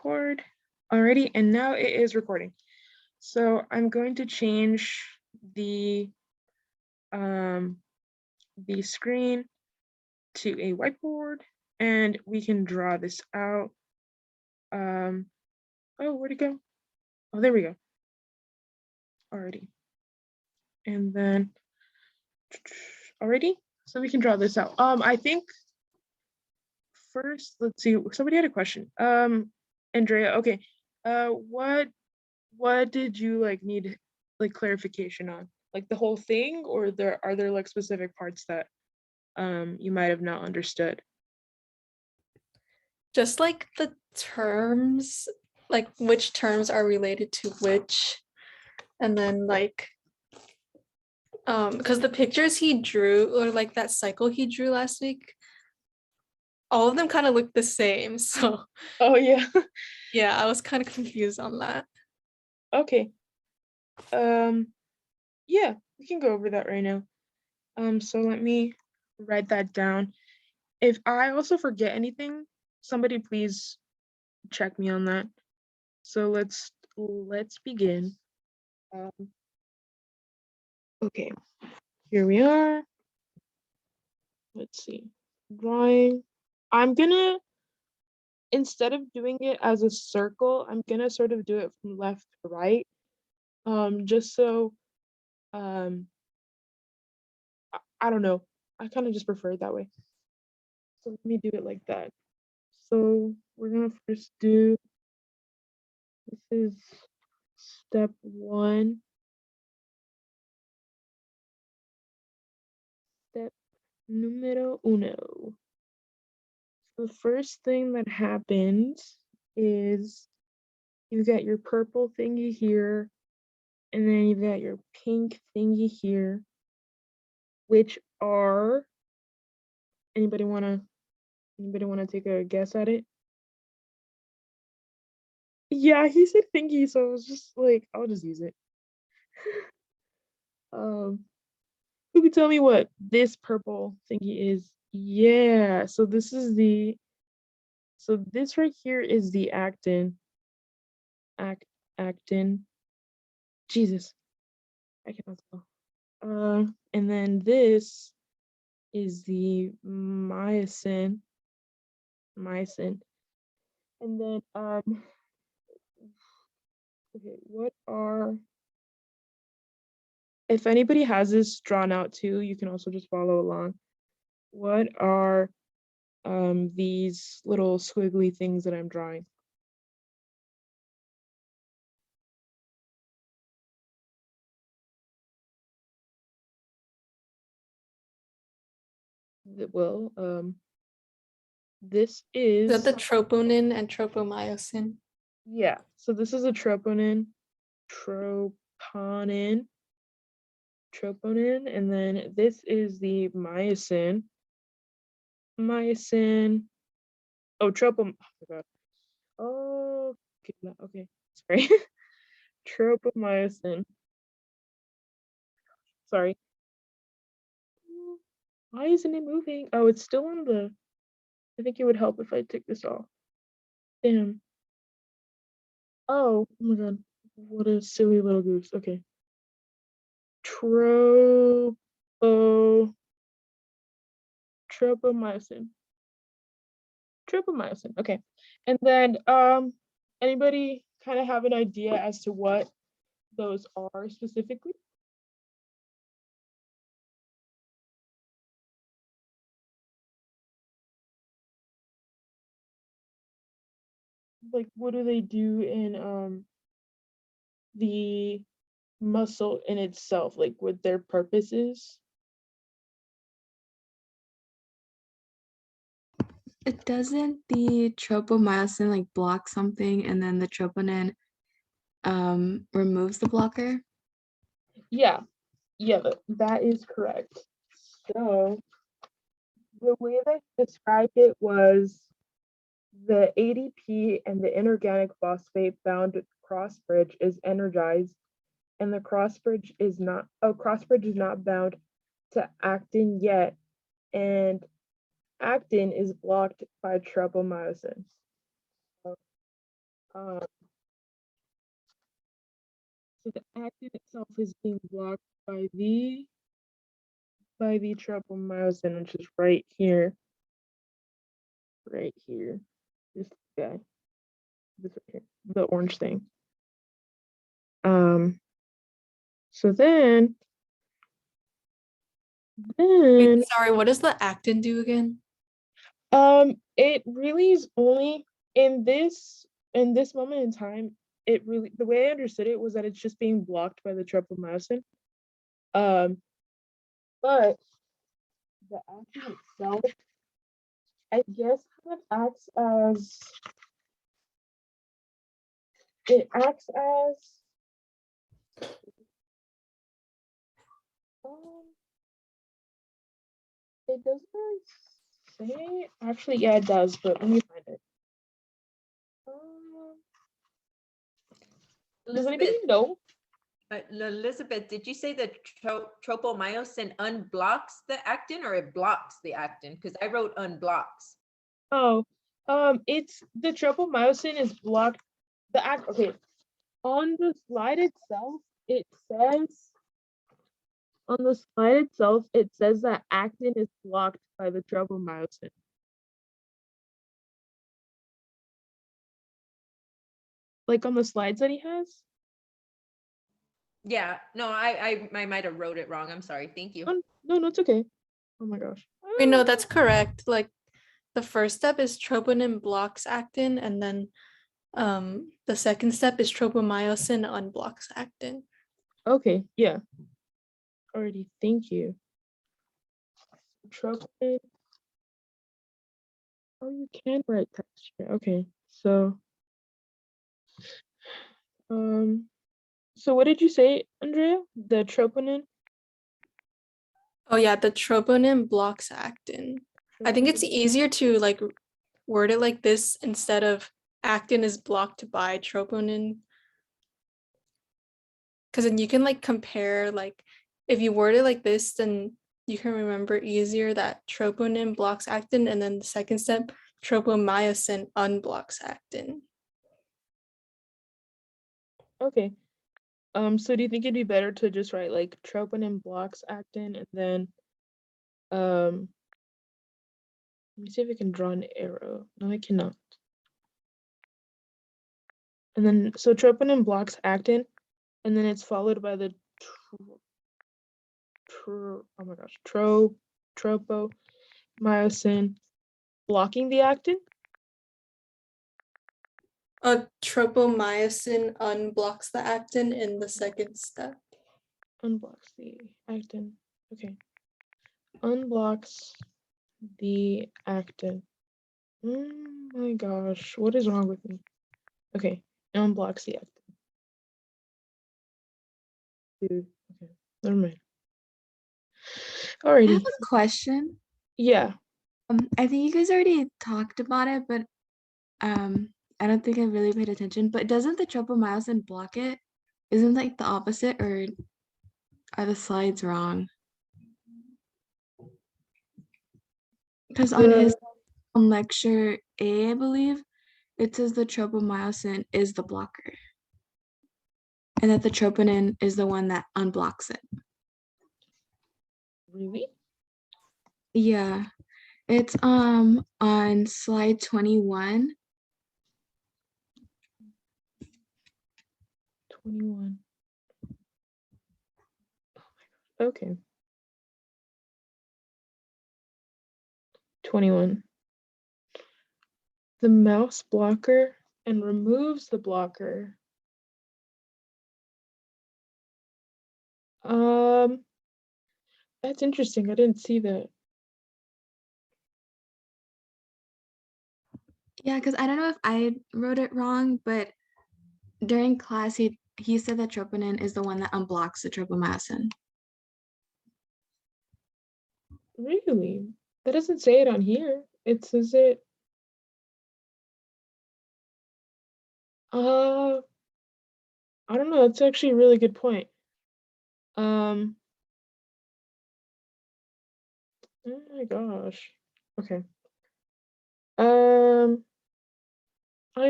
record already, and now it is recording. So I'm going to change um, the screen to a whiteboard, and we can draw this out. Oh, where'd it go? Oh, there we go. Already. And then already, so we can draw this out. I think first, let's see. Somebody had a question. Andrea. Okay. What did you need clarification on? Like the whole thing, or are there like specific parts that you might have not understood? Just like the terms, like which terms are related to which, and then because the pictures he drew, or like that cycle he drew last week, all of them kind of look the same. So Oh yeah. yeah, I was kind of confused on that. Okay. Yeah, we can go over that right now. So let me write that down. If I also forget anything, somebody please check me on that. So let's begin. Um, okay, here we are. Let's see. Drawing. I'm gonna, instead of doing it as a circle, I'm gonna sort of do it from left to right. Just so I don't know. I kind of just prefer it that way. So let me do it like that. So we're gonna first do, this is step one. Step numero uno. The first thing that happens is you got your purple thingy here, and then you've got your pink thingy here, which are, anybody wanna take a guess at it? Yeah, he said thingy, so I was just like, I'll just use it. Um, who could tell me what this purple thingy is? Yeah, so this right here is the actin. Actin. Jesus, I cannot spell. And then this is the myosin. Myosin. And then okay, if anybody has this drawn out too, you can also just follow along. What are these little squiggly things that I'm drawing? Well, this Is that is, the troponin and tropomyosin? yeah, so this is a troponin, troponin, and then this is the myosin. Myosin. Oh, tropom. Oh my god. Oh, okay. Sorry. Tropomyosin. Sorry. Why isn't it moving? Oh, it's still on the. I think it would help if I took this off. Damn. Oh my god. What a silly little goose. Okay. Tropo. Tropomyosin. Tropomyosin. Okay. And then anybody kind of have an idea as to what those are specifically? Like what do they do in the muscle in itself, like what their purpose is? It doesn't the tropomyosin like block something and then the troponin removes the blocker? Yeah, that is correct. So the way they described it was the ADP and the inorganic phosphate bound cross bridge is energized, and the cross bridge is not bound to actin yet, and actin is blocked by tropomyosin. Um, so the actin itself is being blocked by the tropomyosin, which is right here. Right here. This guy. This right here. The orange thing. So then Wait, sorry, what does the actin do again? it really is only in this moment in time, it really, the way I understood it was that it's just being blocked by the tropomyosin. But the actin itself, I guess, it acts as um it doesn't say, actually, yeah, it does, but let me find it. Does anybody Elizabeth, know? Elizabeth, did you say that tropomyosin unblocks the actin or it blocks the actin? Because I wrote unblocks. Oh, it's the tropomyosin is blocked. Okay. On the slide itself, it says that actin is blocked by the tropomyosin. Like on the slides that he has. Yeah, no, I might have wrote it wrong. I'm sorry. Thank you. No, it's okay. Oh my gosh. Wait, no, that's correct. Like the first step is troponin blocks actin, and then the second step is tropomyosin unblocks actin. Okay, yeah. Already, thank you. Troponin. Oh, you can write text here. Okay, so so what did you say, Andrea? The troponin? Oh yeah, the troponin blocks actin. I think it's easier to like word it like this instead of actin is blocked by troponin. Because then you can like compare, like if you word it like this, then you can remember easier that troponin blocks actin, and then the second step, tropomyosin unblocks actin. Okay. So do you think it'd be better to just write like troponin blocks actin and then let me see if I can draw an arrow. No, I cannot. And then so troponin blocks actin, and then it's followed by the oh my gosh, tropomyosin blocking the actin. Tropomyosin unblocks the actin in the second step. Unblocks the actin. Okay. Unblocks the actin. Oh my gosh, what is wrong with me? Okay, unblocks the actin. Dude, okay, never mind. I Alrighty. have a question. Yeah. I think you guys already talked about it, but I don't think I really paid attention. But doesn't the tropomyosin block it? Isn't like the opposite, or are the slides wrong? Because on lecture A, I believe, it says the tropomyosin is the blocker, and that the troponin is the one that unblocks it. Really? Yeah, it's on slide 21. 21. Okay. 21. The mouse blocker and removes the blocker. That's interesting. I didn't see that. Yeah, because I don't know if I wrote it wrong, but during class he said that troponin is the one that unblocks the tropomyosin. Really? That doesn't say it on here. It says it. I don't know. That's actually a really good point. Oh my gosh. Okay. I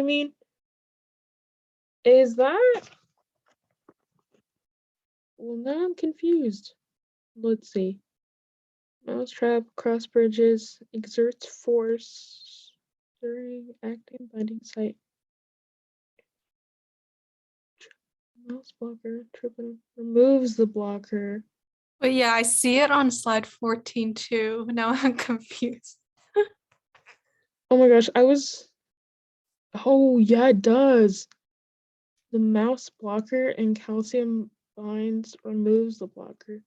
mean, Is that? Well, now I'm confused. Let's see. Mousetrap, cross bridges, exerts force during acting binding site. Mouse blocker, triple removes the blocker. But yeah, I see it on slide 14 too. Now I'm confused. Oh my gosh, oh yeah, it does. The mouse blocker and calcium binds removes the blocker.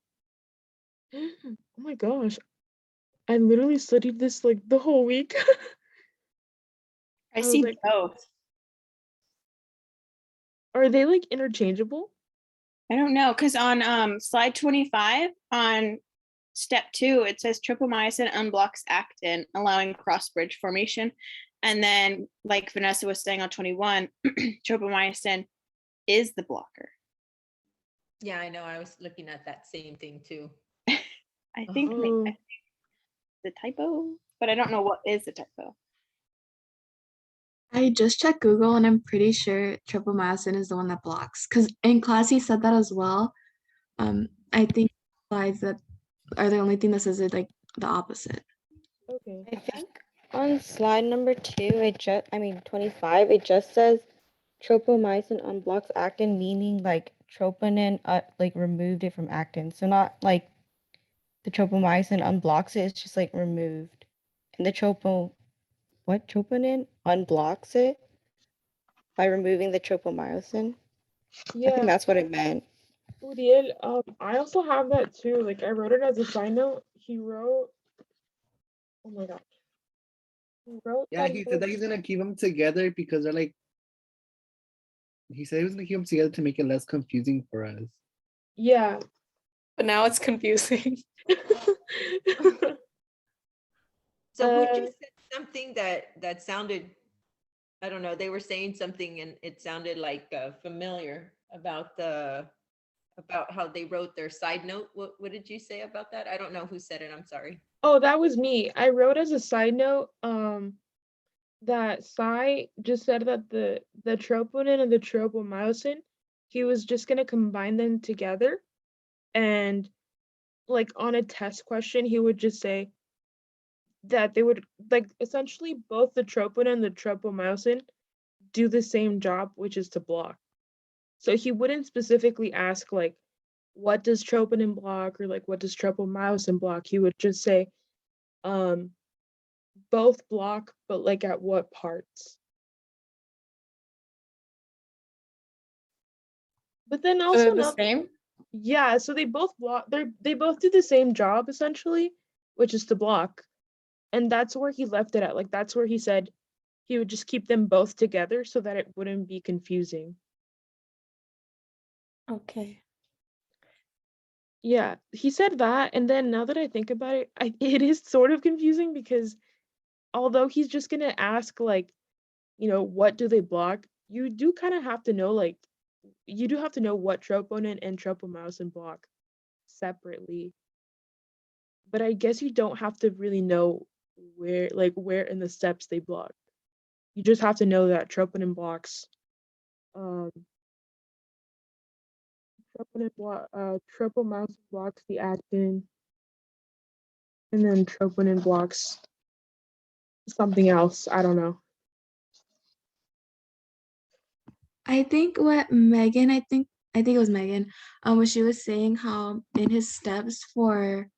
Oh my gosh. I literally studied this like the whole week. I I was see like, both. are they like interchangeable? I don't know, because on slide 25 on step 2, it says tropomyosin unblocks actin, allowing cross bridge formation. And then, like Vanessa was saying on 21, tropomyosin is the blocker. Yeah, I know. I was looking at that same thing too. I think Oh, the typo, but I don't know what is the typo. I just checked Google and I'm pretty sure tropomyosin is the one that blocks. Because in class he said that as well. I think slides that are the only thing that says it like the opposite. okay. I think on slide number 2, 25, it just says tropomyosin unblocks actin, meaning like troponin like removed it from actin. So not like the tropomyosin unblocks it, it's just like removed. And the troponin unblocks it by removing the tropomyosin. I Yeah, think that's what it meant. Uriel, I also have that too. Like I wrote it as a side note. He wrote, oh my gosh. He wrote Yeah, that he it said that was- he's gonna keep them together because they're like. He said he was gonna keep them together to make it less confusing for us. yeah. But now it's confusing. So who Uh, just said something that sounded, I don't know, they were saying something and it sounded like familiar about how they wrote their side note. What did you say about that? I don't know who said it. I'm sorry. Oh, that was me. I wrote as a side note, that Sai just said that the troponin and the tropomyosin, he was just gonna combine them together, and like on a test question, he would just say that they would like essentially both the troponin and the tropomyosin do the same job, which is to block. So he wouldn't specifically ask like, what does troponin block or like what does tropomyosin block? He would just say, both block, but like at what parts? But then also The not, same? yeah, so they both block, they both do the same job essentially, which is to block. And that's where he left it at. Like that's where he said he would just keep them both together so that it wouldn't be confusing. Okay. Yeah, he said that, and then now that I think about it, it is sort of confusing because although he's just gonna ask like, what do they block? You do kind of have to know like, you do have to know what troponin and tropomyosin block separately. But I guess you don't have to really know where in the steps they block. You just have to know that troponin blocks, um, tropomyosin blocks the actin, and then troponin blocks something else. I don't know. I think what Megan, I think it was Megan, when she was saying how in his steps for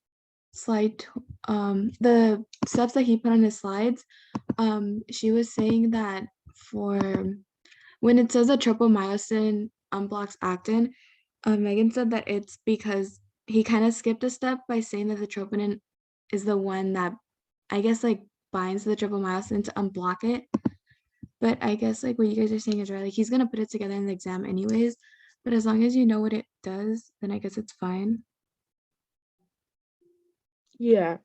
the steps that he put on his slides, she was saying that for when it says that tropomyosin unblocks actin, Megan said that it's because he kind of skipped a step by saying that the troponin is the one that I guess like binds the tropomyosin to unblock it. But I guess like what you guys are saying is right. Like he's gonna put it together in the exam anyways. But as long as you know what it does, then I guess it's fine. Yeah,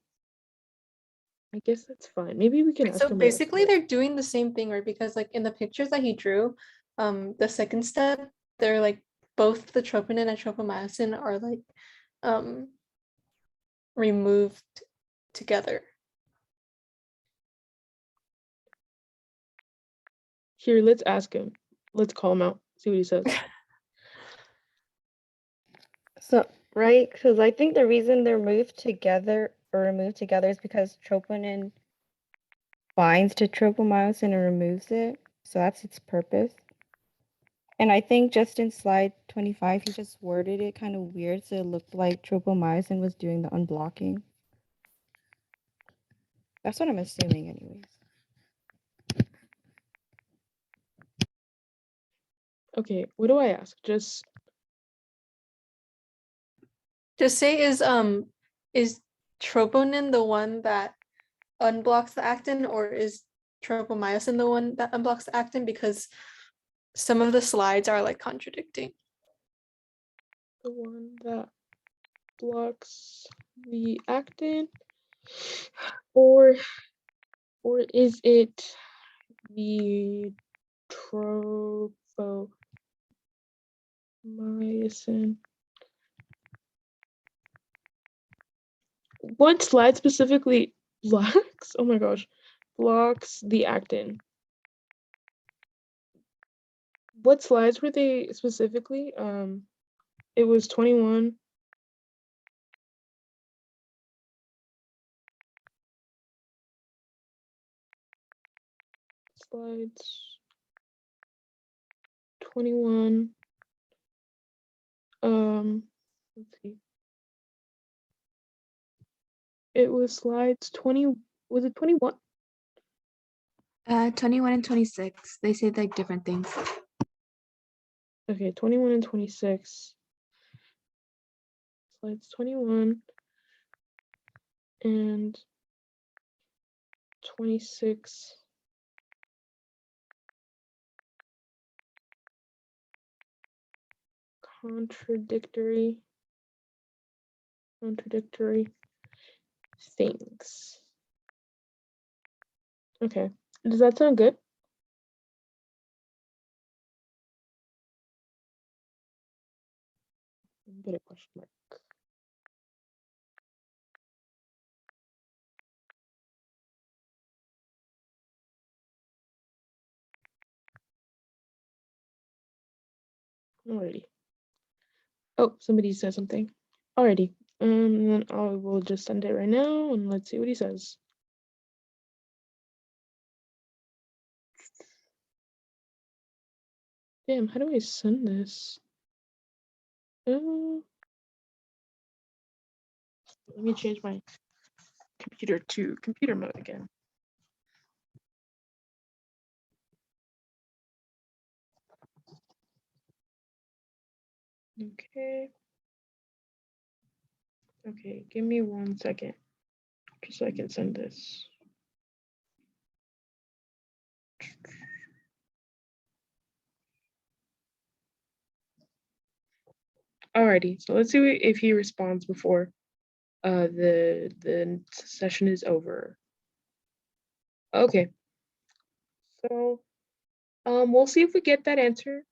I guess that's fine. Maybe we can ask So him. basically they're doing the same thing, right? Because like in the pictures that he drew, the second step, they're like both the troponin and tropomyosin are like removed together. Here, let's ask him. Let's call him out. See what he says. So, right, because I think the reason they're moved together or removed together is because troponin binds to tropomyosin and removes it. So that's its purpose. And I think just in slide 25, he just worded it kind of weird, so it looked like tropomyosin was doing the unblocking. That's what I'm assuming, anyways. Okay, what do I ask? Just say is troponin the one that unblocks the actin, or is tropomyosin the one that unblocks the actin? Because some of the slides are like contradicting. the one that blocks the actin, or is it the tropomyosin? What slide specifically blocks? Oh my gosh, blocks the actin. What slides were they specifically? It was 21. Slides 21. Let's see. It was slides 20. Was it 21? 21 and 26. They say like different things. Okay, 21 and 26. Slides 21 and 26. Contradictory things. Okay, does that sound good? Put a question mark. Alrighty. Oh, somebody said something. Alrighty. Then I will just send it right now and let's see what he says. Damn, how do I send this? Let me change my computer to computer mode again. Okay. Okay, give me 1 second, just so I can send this. Alrighty, so let's see if he responds before the session is over. Okay. So we'll see if we get that answer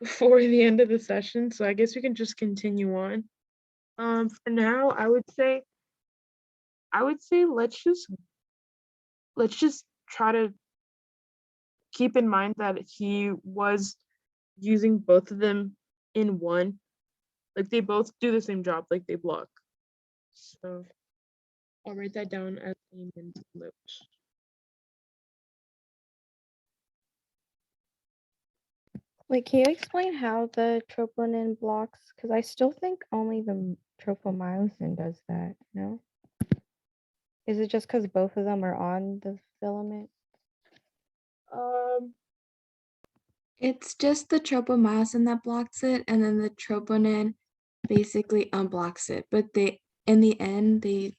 before the end of the session. So I guess we can just continue on. For now, I would say let's just try to keep in mind that he was using both of them in one. Like they both do the same job, like they block. So I'll write that down as a mental note. Wait, can you explain how the troponin blocks? Because I still think only the tropomyosin does that, no? Is it just because both of them are on the filament? Um, It's just the tropomyosin that blocks it, and then the troponin basically unblocks it. But they, in the end, they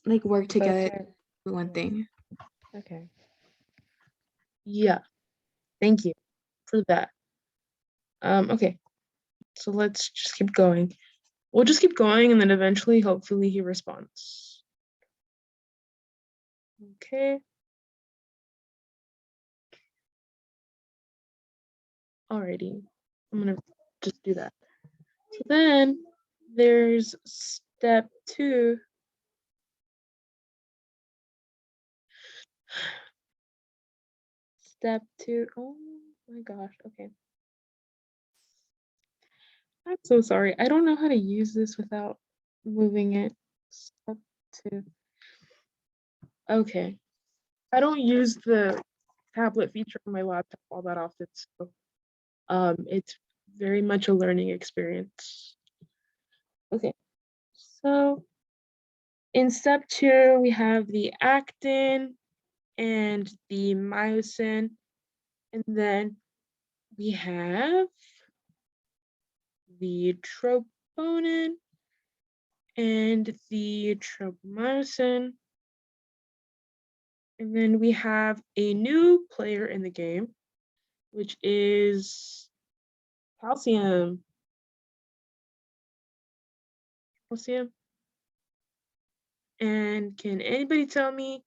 like work Both together are- for one yeah. thing. Okay. yeah, thank you for that. Okay, so let's just keep going. We'll just keep going and then eventually, hopefully he responds. Okay. Alrighty, I'm gonna just do that. So then there's step 2. Step 2, oh my gosh, okay. I'm so sorry. I don't know how to use this without moving it. Step 2. Okay. I don't use the tablet feature on my laptop all that often, so it's very much a learning experience. Okay. So in step 2, we have the actin and the myosin, and then we have the troponin and the tropomyosin. And then we have a new player in the game, which is calcium. Calcium. And can anybody tell me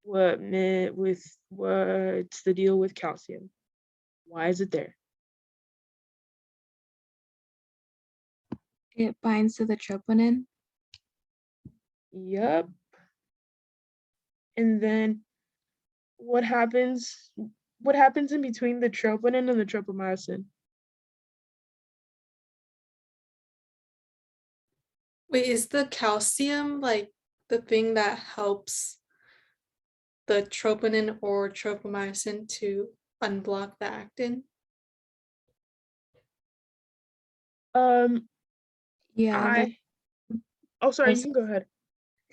what's the deal with calcium? Why is it there? It binds to the troponin. Yup. And then what happens in between the troponin and the tropomyosin? Wait, is the calcium like the thing that helps the troponin or tropomyosin to unblock the actin? Um, Yeah, oh, sorry, oh, you can go ahead.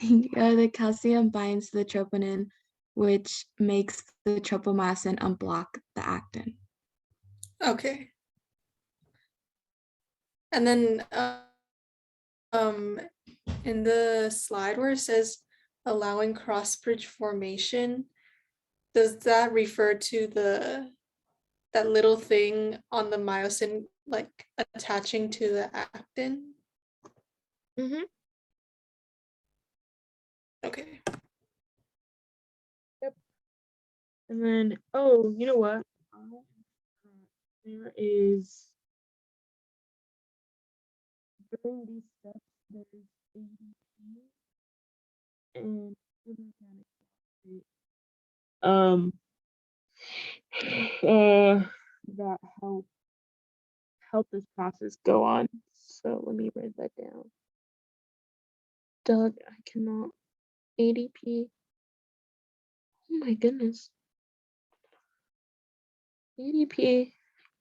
the calcium binds the troponin, which makes the tropomyosin unblock the actin. Okay. And then in the slide where it says allowing cross bridge formation, does that refer to that little thing on the myosin like attaching to the actin? Mm-hmm. Okay. Yep. And then, oh, you know what? There is, during these steps, there is ADP and inorganic phosphate, that help this process go on. So let me write that down. Doug, I cannot. ADP. Oh my goodness. ADP.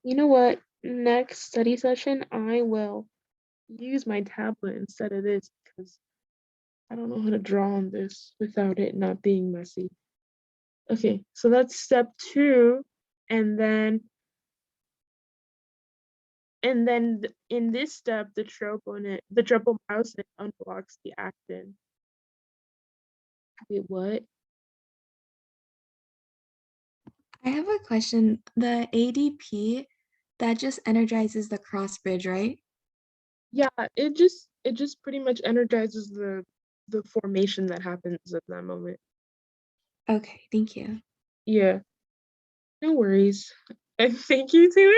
You know what? Next study session, I will use my tablet instead of this because I don't know how to draw on this without it not being messy. Okay, so that's step 2. And then in this step, the tropomyosin unblocks the actin. Wait, what? I have a question. The ADP, that just energizes the cross bridge, right? Yeah, it just pretty much energizes the formation that happens at that moment. Okay, thank you. Yeah, no worries. And thank you, Taylor.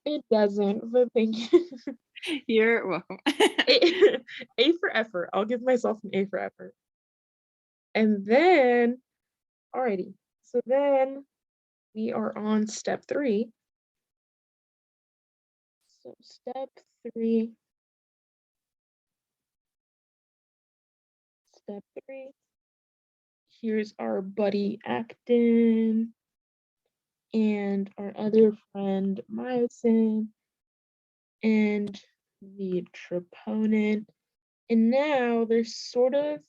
It doesn't, but thank you. You're welcome. A for effort. I'll give myself an A for effort. And then, alrighty. So then we are on step 3. So step 3. Step 3. Here's our buddy actin and our other friend myosin and the troponin. And now there's sort of,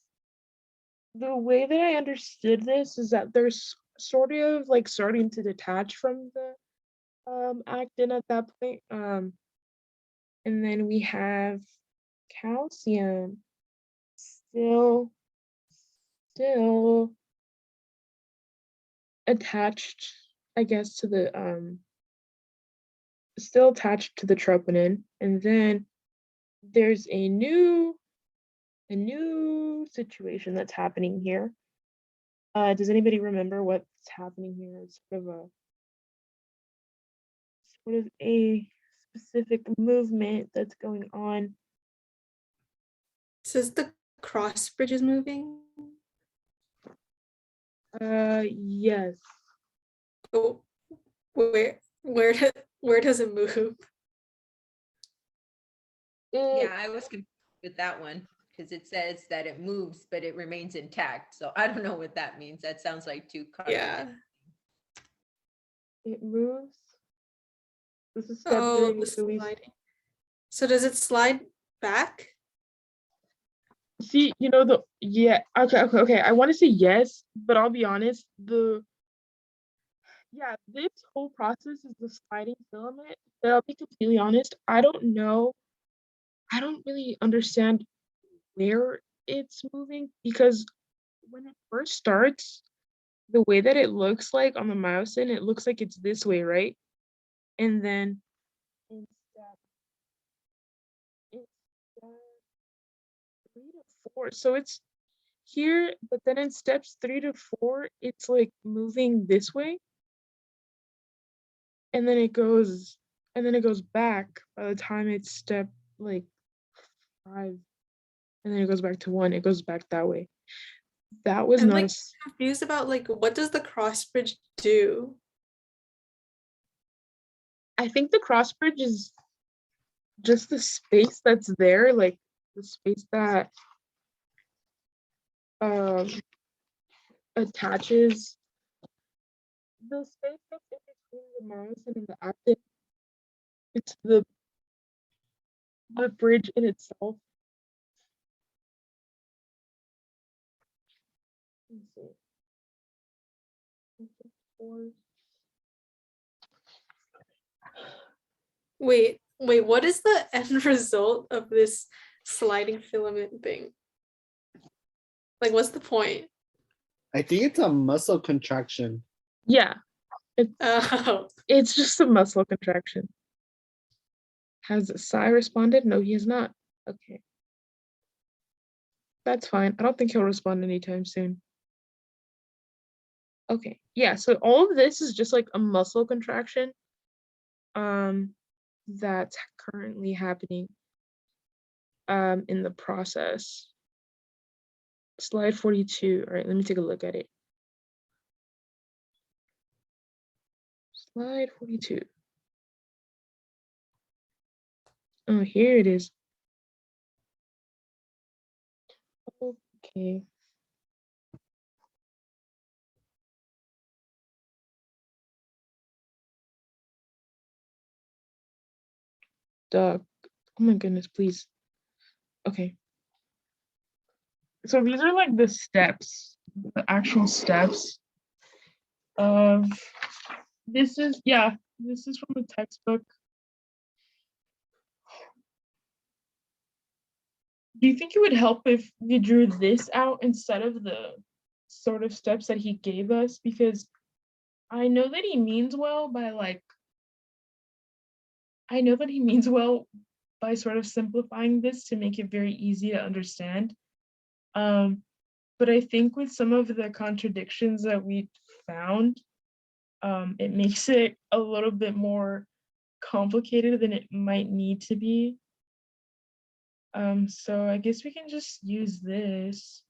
the way that I understood this is that there's sort of like starting to detach from the actin at that point. And then we have calcium still attached, I guess, to the still attached to the troponin. And then there's a new situation that's happening here. Does anybody remember what's happening here? It's sort of a specific movement that's going on. It says the cross bridge is moving. Yes. Oh, where does it move? Yeah, I was confused with that one because it says that it moves, but it remains intact. So I don't know what that means. That sounds like two Yeah. contradictions. It moves. This is step Oh, three. the So we sliding. So does it slide back? see, yeah, okay. I want to say yes, but I'll be honest, this whole process is the sliding filament. But I'll be completely honest, I don't know. I don't really understand where it's moving because when it first starts, the way that it looks like on the myosin, it looks like it's this way, right? And then in step 3 to 4, so it's here, but then in steps 3 to 4, it's like moving this way, and then it goes back by the time it's step like 5, and then it goes back to 1. It goes back that way. That was I'm not a like confused about like what does the cross bridge do? I think the cross bridge is just the space that's there, like the space that um attaches the space that's in between the myosin and the actin. It's the bridge in itself. Let's see. Four. Wait, what is the end result of this sliding filament thing? Like, what's the point? I think it's a muscle contraction. Yeah, Oh, it's just a muscle contraction. Has Sai responded? No, he has not. Okay. That's fine. I don't think he'll respond anytime soon. Okay. Yeah, so all of this is just like a muscle contraction that's currently happening in the process. Slide 42. All right, let me take a look at it. Slide 42. Oh, here it is. Okay. Duh. Oh my goodness, please. Okay. So these are like the steps, the actual steps of this is from the textbook. Do you think it would help if we drew this out instead of the sort of steps that he gave us? Because I know that he means well by sort of simplifying this to make it very easy to understand. But I think with some of the contradictions that we found, it makes it a little bit more complicated than it might need to be. So I guess we can just use this.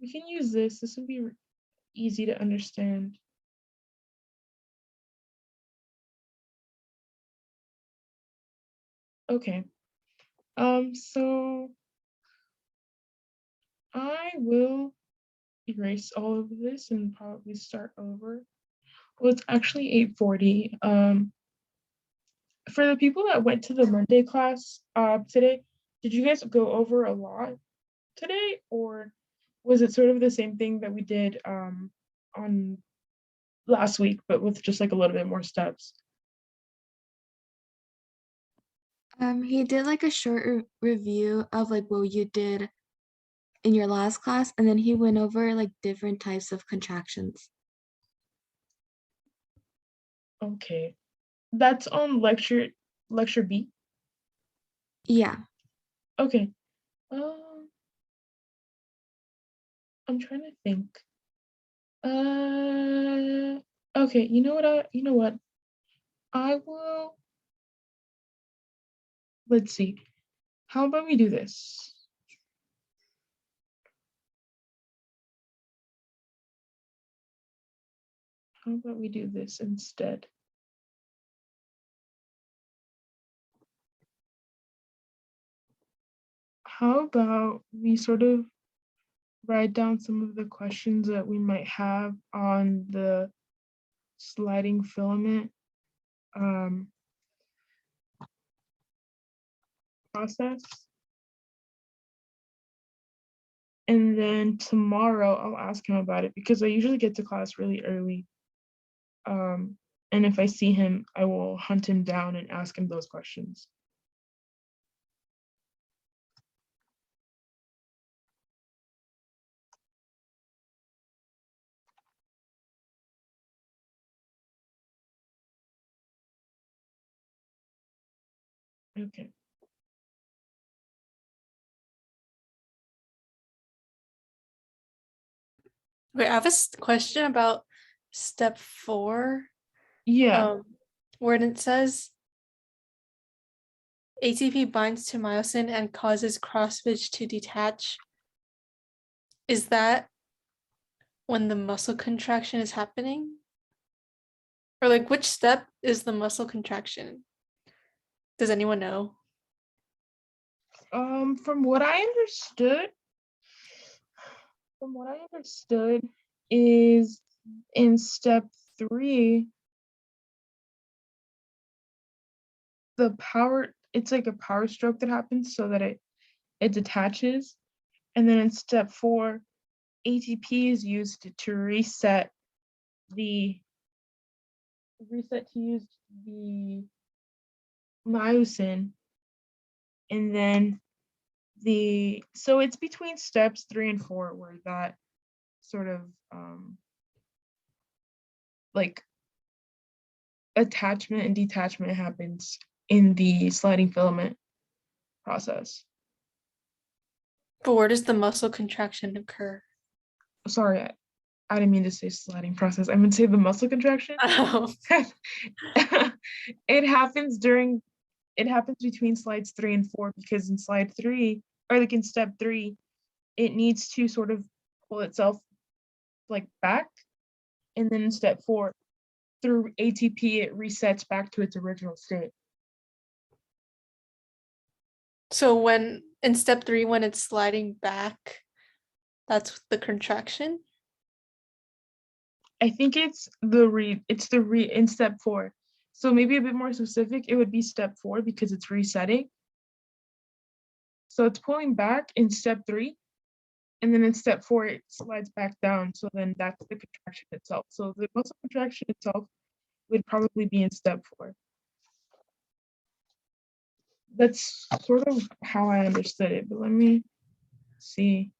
We can use this. This will be easy to understand. Okay. So I will erase all of this and probably start over. Well, it's actually 8:40. For the people that went to the Monday class today, did you guys go over a lot today, or was it sort of the same thing that we did on last week, but with just like a little bit more steps? He did like a short review of like what you did in your last class, and then he went over like different types of contractions. Okay, that's on lecture B. Yeah. Okay. I'm trying to think. Okay, you know what? I will, let's see. How about we do this? How about we do this instead? how about we sort of write down some of the questions that we might have on the sliding filament process. And then tomorrow I'll ask him about it because I usually get to class really early. And if I see him, I will hunt him down and ask him those questions. Okay. Wait, I have a question about step 4. Yeah. Where it says ATP binds to myosin and causes cross bridge to detach. Is that when the muscle contraction is happening? Or like which step is the muscle contraction? Does anyone know? From what I understood is in step 3, the power, it's like a power stroke that happens so that it detaches. And then in step 4, ATP is used to reset to use the myosin. And then so it's between steps 3 and 4 where that sort of like attachment and detachment happens in the sliding filament process. But where does the muscle contraction occur? Sorry, I didn't mean to say sliding process. I meant to say the muscle contraction. Oh. It happens between slides 3 and 4 because in slide 3, or like in step 3, it needs to sort of pull itself like back. And then in step 4, through ATP, it resets back to its original state. So when in step 3, when it's sliding back, that's the contraction? I think it's in step 4. So maybe a bit more specific, it would be step 4 because it's resetting. So it's pulling back in step 3, and then in step 4, it slides back down. So then that's the contraction itself. So the muscle contraction itself would probably be in step 4. That's sort of how I understood it, but let me see.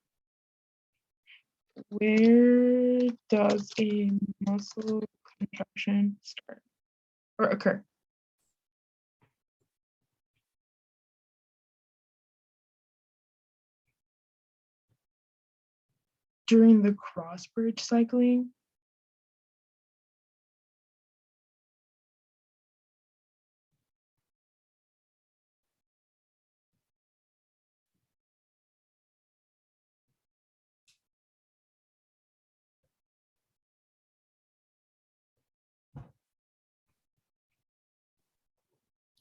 Where does a muscle contraction start or occur? During the cross bridge cycling.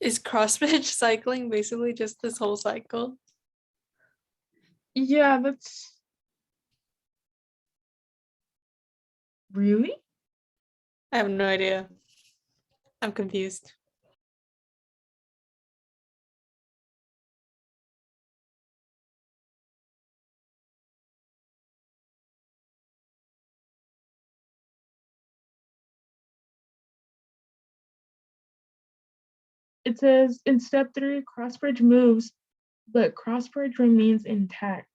Is cross bridge cycling basically just this whole cycle? Yeah, that's really? I have no idea. I'm confused. It says in step 3, cross bridge moves, but cross bridge remains intact.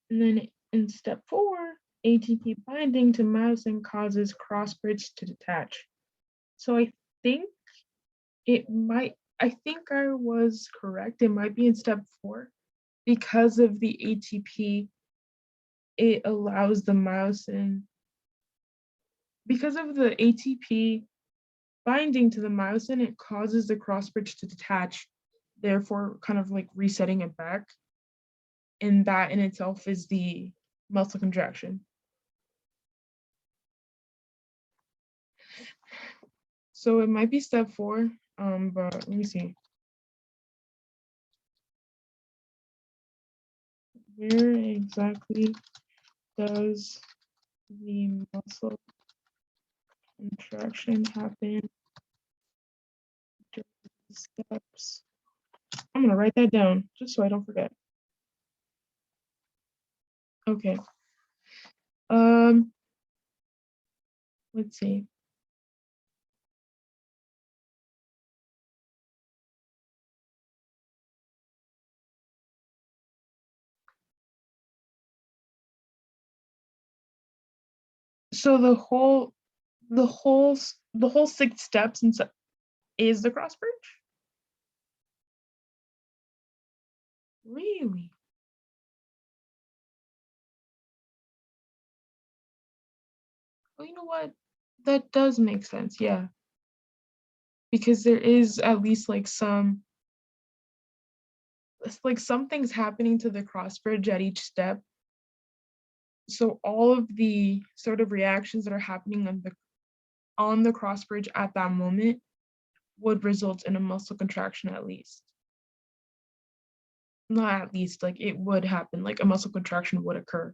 And then in step 4, ATP binding to myosin causes cross bridge to detach. So I think I was correct. It might be in step 4 because of the ATP. It allows the myosin, because of the ATP binding to the myosin, it causes the cross bridge to detach, therefore kind of like resetting it back. And that in itself is the muscle contraction. So it might be step 4, but let me see. Where exactly does the muscle contraction happen during the steps? I'm gonna write that down just so I don't forget. Okay. Let's see. So the whole 6 steps is the cross bridge? Really? Well, you know what? That does make sense, yeah. Because there is at least like some things happening to the cross bridge at each step. So all of the sort of reactions that are happening on the cross bridge at that moment would result in a muscle contraction at least. Not at least, like it would happen, like a muscle contraction would occur.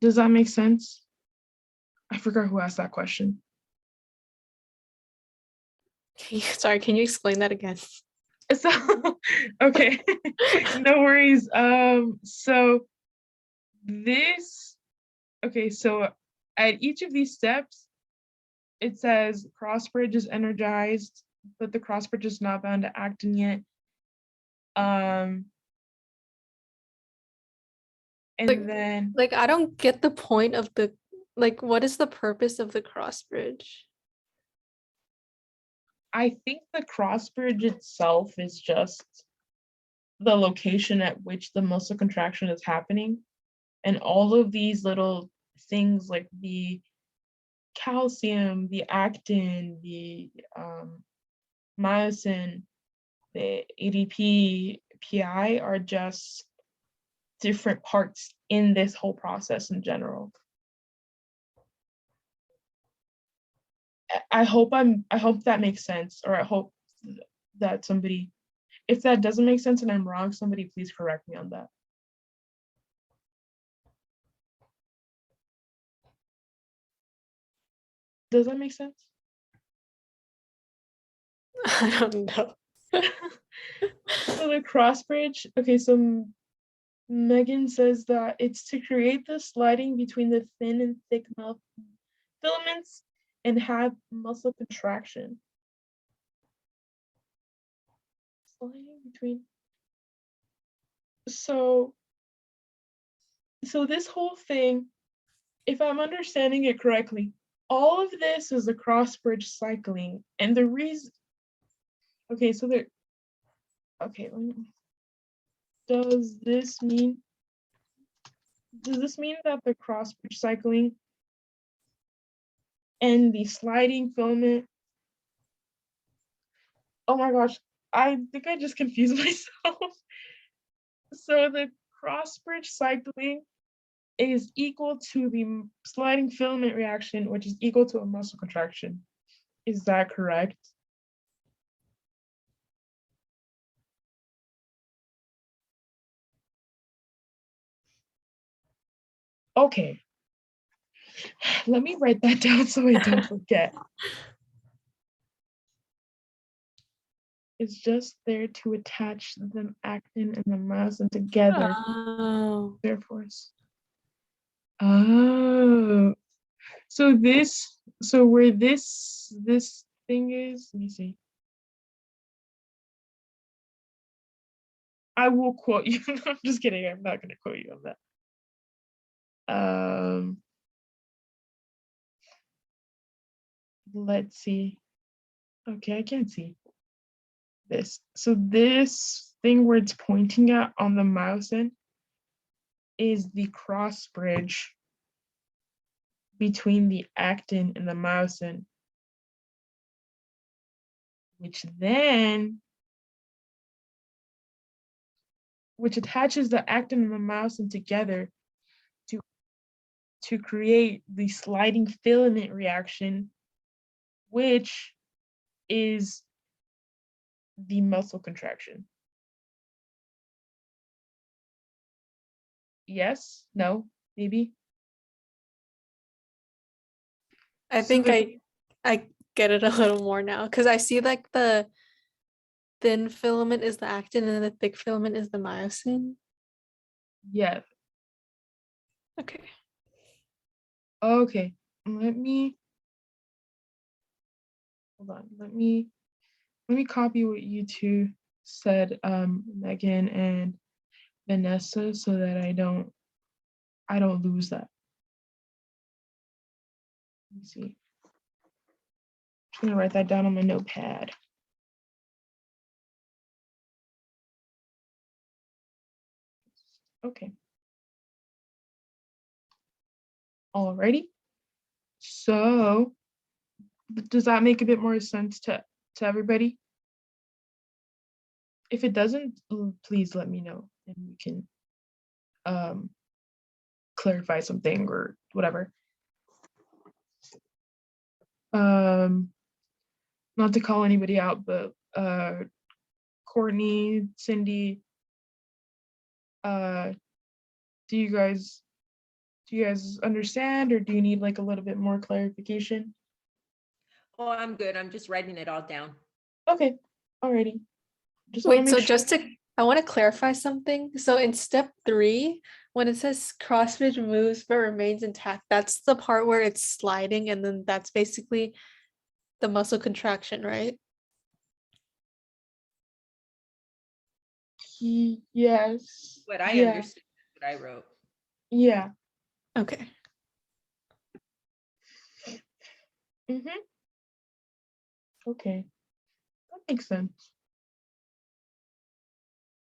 Does that make sense? I forgot who asked that question. Sorry, can you explain that again? So, okay, no worries. So this, okay, so at each of these steps, it says cross bridge is energized, but the cross bridge is not bound to actin yet. And then Like, I don't get the point of the, like, what is the purpose of the cross bridge? I think the cross bridge itself is just the location at which the muscle contraction is happening. And all of these little things like the calcium, the actin, the myosin, the ADP, PI are just different parts in this whole process in general. I hope that makes sense, or I hope that somebody, if that doesn't make sense and I'm wrong, somebody please correct me on that. Does that make sense? I don't know. So the cross bridge, okay, so Megan says that it's to create the sliding between the thin and thick filaments and have muscle contraction. Sliding between. So this whole thing, if I'm understanding it correctly, all of this is the cross bridge cycling, and the reason. Okay, so there. Okay, does this mean that the cross bridge cycling and the sliding filament? Oh my gosh, I think I just confused myself. So the cross bridge cycling is equal to the sliding filament reaction, which is equal to a muscle contraction. Is that correct? Okay. Let me write that down so I don't forget. It's just there to attach the actin and the myosin together. Oh. Therefore, oh, so where this thing is, let me see. I will quote you. I'm just kidding. I'm not going to quote you on that. Let's see. Okay, I can't see this. So this thing where it's pointing at on the myosin is the cross bridge between the actin and the myosin, which attaches the actin and the myosin together to create the sliding filament reaction, which is the muscle contraction? Yes, no, maybe. I So think if- I get it a little more now because I see like the thin filament is the actin and then the thick filament is the myosin. Yeah. Okay. Okay. Let me hold on. Let me copy what you two said, Megan and Vanessa, so that I don't lose that. Let me see. I'm just gonna write that down on my notepad. Okay. Alrighty. So does that make a bit more sense to everybody? If it doesn't, please let me know and we can clarify something or whatever. Not to call anybody out, but Courtney, Cindy, do you guys understand, or do you need like a little bit more clarification? Oh, I'm good. I'm just writing it all down. Okay, alrighty. Just want to Wait, make so sure. just to, I want to clarify something. So in step 3, when it says crossbridge moves but remains intact, that's the part where it's sliding, and then that's basically the muscle contraction, right? Yes. What I Yeah. understood, what I wrote. Yeah. Okay. Mm-hmm. Okay. That makes sense.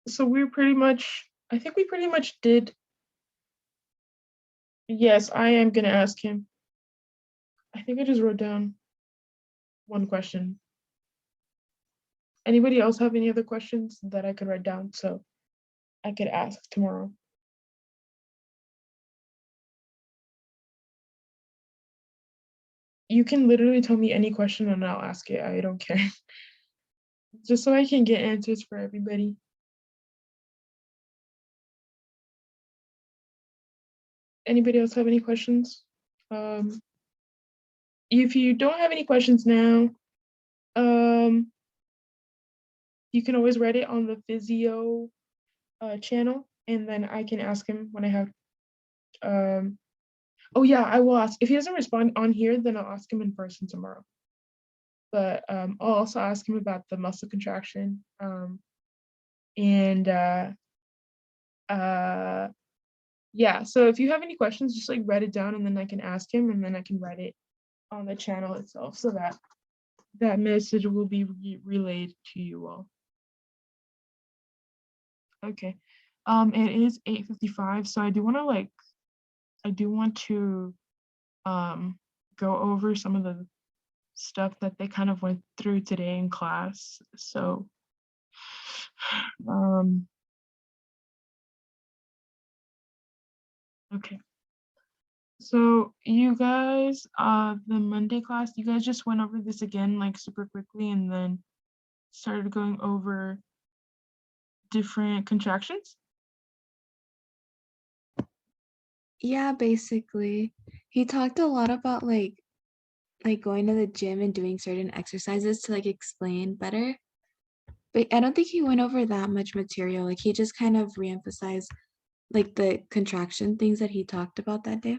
So we're pretty much, I think we pretty much did. Yes, I am gonna ask him. I think I just wrote down one question. Anybody else have any other questions that I could write down so I could ask tomorrow? You can literally tell me any question and I'll ask it. I don't care. Just so I can get answers for everybody. Anybody else have any questions? If you don't have any questions now, you can always write it on the physi-yo channel, and then I can ask him when I have. Oh yeah, I will ask. If he doesn't respond on here, then I'll ask him in person tomorrow. But I'll also ask him about the muscle contraction. And yeah, so if you have any questions, just like write it down and then I can ask him and then I can write it on the channel itself so that that message will be relayed to you all. Okay. It is 8:55, so I do want to go over some of the stuff that they kind of went through today in class. So okay. So you guys, the Monday class, you guys just went over this again like super quickly and then started going over different contractions? Yeah, basically. He talked a lot about like going to the gym and doing certain exercises to like explain better. But I don't think he went over that much material. Like he just kind of reemphasized like the contraction things that he talked about that day.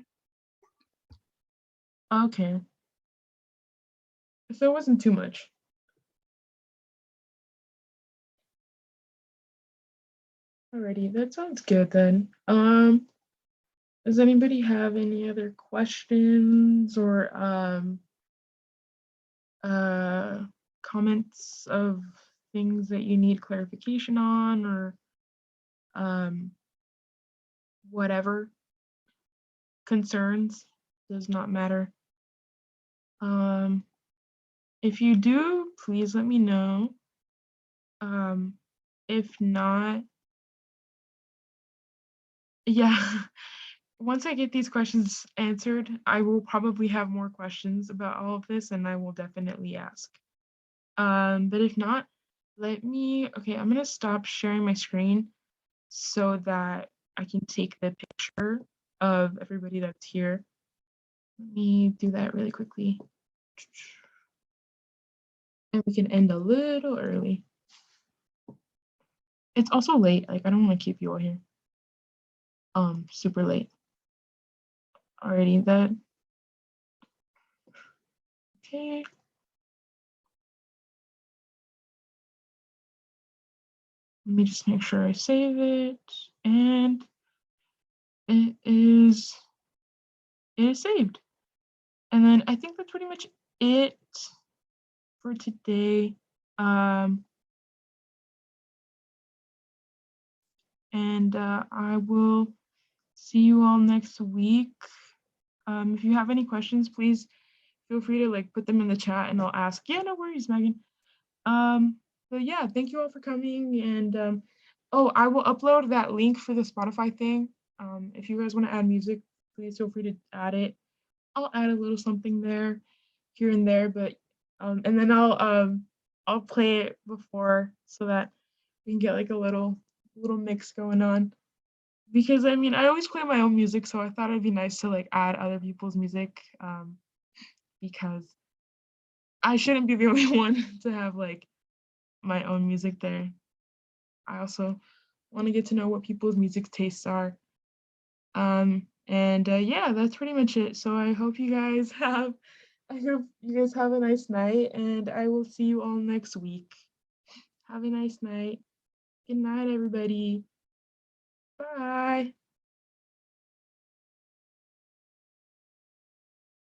Okay. So it wasn't too much. Alrighty, that sounds good then. Does anybody have any other questions or comments of things that you need clarification on or whatever? Concerns? Does not matter. If you do, please let me know. If not, yeah, once I get these questions answered, I will probably have more questions about all of this and I will definitely ask. But if not, Okay, I'm gonna stop sharing my screen so that I can take the picture of everybody that's here. Let me do that really quickly. And we can end a little early. It's also late, like I don't want to keep you all here. Super late. Already that. Okay. Let me just make sure I save it. And it is saved. And then I think that's pretty much it for today. And I will see you all next week. If you have any questions, please feel free to like put them in the chat and I'll ask. Yeah, no worries, Megan. But yeah, thank you all for coming. And oh, I will upload that link for the Spotify thing. If you guys want to add music, please feel free to add it. I'll add a little something there, here and there, but and then I'll play it before so that we can get like a little mix going on. Because I mean, I always play my own music, so I thought it'd be nice to like add other people's music, because I shouldn't be the only one to have like my own music there. I also want to get to know what people's music tastes are. And yeah, that's pretty much it. So I hope you guys have a nice night, and I will see you all next week. Have a nice night. Good night, everybody. Bye.